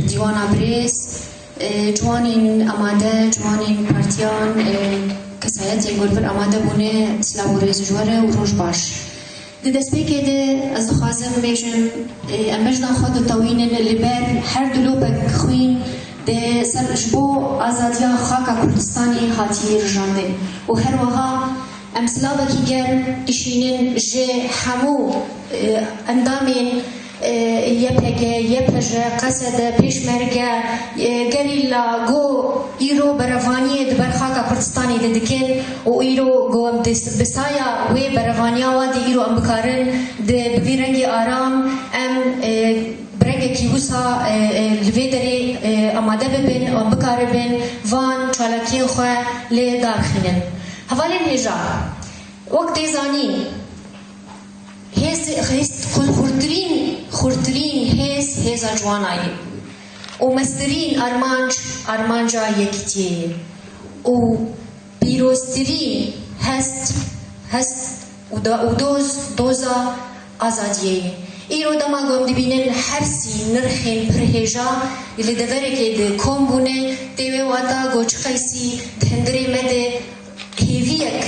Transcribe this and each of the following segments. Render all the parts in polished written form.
دیوانا بریس جوانین آماده جوانین پارتیان کسایتی گلبر آماده بونه سلام و ریز جواره و روش باش دست بکده از دخوازم بیشم امجد خود طوین لبر هر دلوبک خوین ده سر جبو آزادیا خاک کردستانی هاتی رجانده و هر وها امثلا بکی گر اشینن جه همو اندامین یپجه قصد پیشمرگه گلیلا گو ایرو برفانی دبر خاک کردستانی دکن و ایرو گو بسایا وی برفانیا و دی ایرو ام بکارن ده ببیرنگی آرام ام برنگ کیوسا لویدری آماده ببین و بکار بین وان چالکی خواه لی دارخینن حوالی هجا وقت زانی هست خورترین هز جوانایی و مسترین ارمانجا یکتیه و پیروزترین هست و دوزا آزادیه ایرو دما گم دبینن هرسی نرخین پرهجا یلی دوره که ده کم بونه دیوه واتا گوچ خیسی دهندری مده هیویک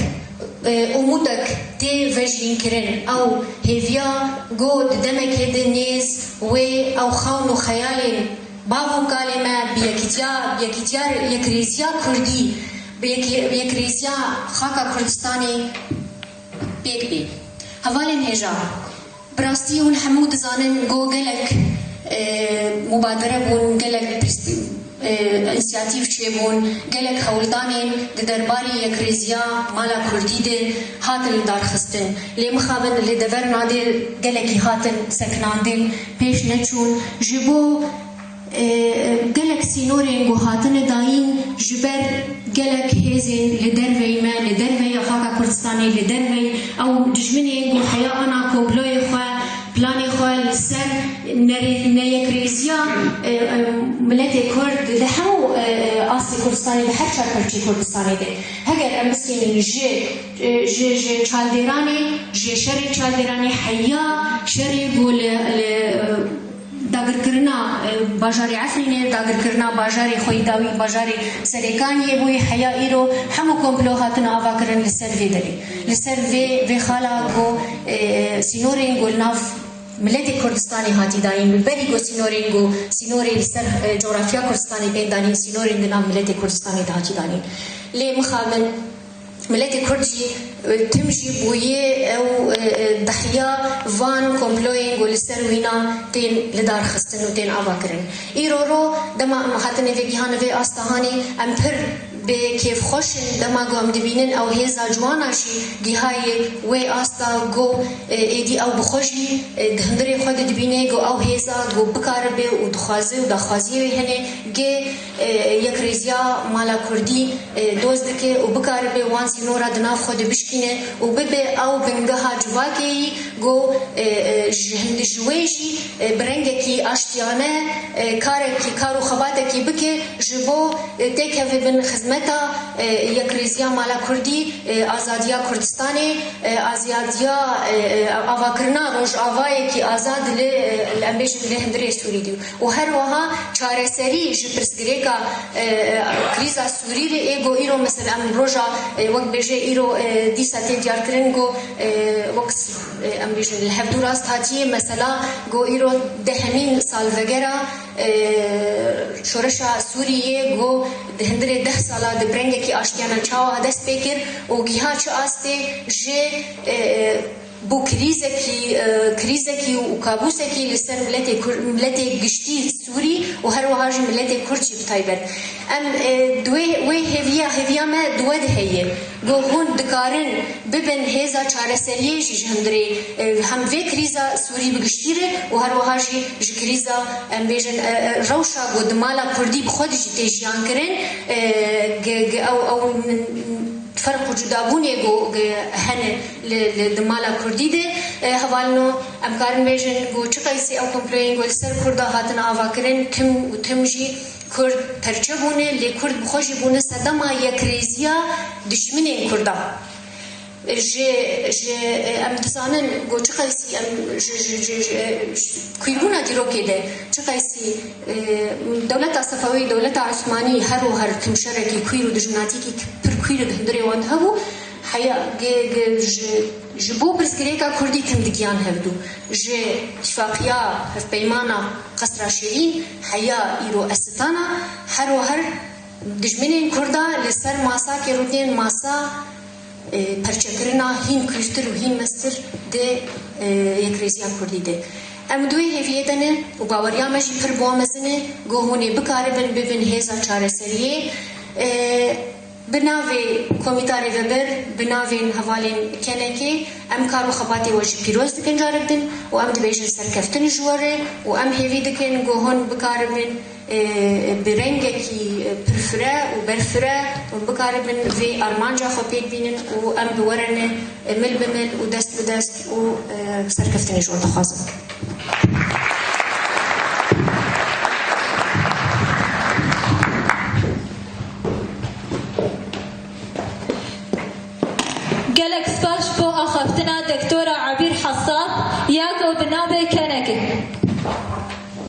امودك تي فجين كرن او هيفيا جود دمك هدنيز و او خاون خيال بافو كلمه بيكتيار يكريزيا كردي بيكريزيا خاكا كردستاني بيك هوالن هجا براستيون حمود زانن جوجلك مبادره بون جلك انسیاتیف چه بون گلک هولدانین درباری یک ریزیا مالا کردی ده هاتن دارخستن لی مخابن لی دور نادر گلکی هاتن سکناندن پیش نچون جبو گلک سینورین گو هاتن داین جبر گلک هزین لدروی ما لدروی خاکا کردستانی لدروی او دجمنین گو حیا انا کوبلوی خواه پلانی خواه لسر نيكريزيا ملتي كرد لحو أصل كردستاني بحر شركة كردستاني ده هجر أمسكين جي شالديراني جي شري شالديراني حيا شري بول داگر کرنا باجاری عفرینه داگر کرنا باجاری خویداوی باجاری سریکانی بوی حیا ایرو همو کمپلو هاتن آوا کرن لسر وی دلی لسر وی خالا گو سینورین گو ناف ملت کردستانی هاتی دانیم بری گو سینوری لسر جغرافیا کردستانی بین دانیم سینورین نام ملت کردستانی هاتی دانیم لی مخابن ملت کردی تمشي بويه او ضحيه فان كومبلوين ولسر وينا تين لدار خستن وتين افاكرن ايرورو دما مخاتنه في جهان في استهاني امبر بكيف خوش دما قوم دبينن او هيزا جواناشي جهاي وي استا جو ايدي او بخوشي دهندري خود دبينه جو او هيزا جو بكاربه ودخازي ودخازي هني جي يكريزيا مالا كردي دوزدكه وبكاربه وان سينورا دناف خود بشكي و ببه او بنگها جواکی گو جهند جویجی برنگکی اشتیانه کارکی کارو خباتکی بکه جبو تکه بن خدمتا یک ریزیا مالا کردی آزادیا کردستانی آزادیا آواکرنا روش آوایی کی آزاد الامریش لهندری سوری دیو و هر وها چاره سری جبرسگری کا کریزا سوری ری ایگو ایرو مثلا ام روجا وقت بجه ایرو ساتين ديار كرنجو وقت امريكا الحفظ راست هاتي مثلا جو ايرو دهمين سال وغيرها شورشا سوريه جو دهندري 10 سالا دبرنگه کی اشتیانا چاوا دست بکر و گیها چه استه جه بو كريزكي وكابوسكي لسر ملتي قشتي سوري وهر وهاج ملتي كرشي بتايبت ام دوي هيفيا ما دواد هي جو هون دكارن ببن هيزا چارسريه جهندري هم في كريزا سوري بقشتيره وهر وهاج كريزا ام بيجن روشا قدمالا كردي بخود جيان كرن او فرق جدابوني جو هن لدمالا كردي ده هوالنو امكارن بيجن جو چقايسي او كومبلين جو سر كردا هاتن آواكرن تم وتمجي كرد پرچبونه لكرد بخوشي بونه صدما يكريزيا دشمنين كردا جه ام دزانن گو چه قیسی ام کویربونا دیروکی ده چه قیسی دولت صفوی دولت عثمانی هر و هر تمشرکی کویر و دجناتی کی پر کویر دهندری وان هبو حیا جبو برزگریکا کردی کندگیان هفدو جه اتفاقیا هف پیمانا قصر شیرین حیا ایرو استانا هر و هر دجمنین کردا لسر ماسا که رودین ماسا پرچکرنا هین کلتر و هین مستر ده یک ریزیان کردی ده ام دوی هفیه دنه و باوریا مجی پر بوامزنه گوهونی بکاره ببین هیزا چاره سریه بناوی کمیتاری وبر بناوین حوالین کنکی ام کارو خباتی وجه پیروز دکن جاردن و ام دبیجن سرکفتن جواره و ام هیوی دکن گوهون بکاره بین برنگکی پرفره و برفره و بکاره بین وی ارمانجا خوبید بینن و ام بورنه مل بمل و دست بدست و سرکفتن جوار دخوازم گلک سپاس بو آخفتنا دکتور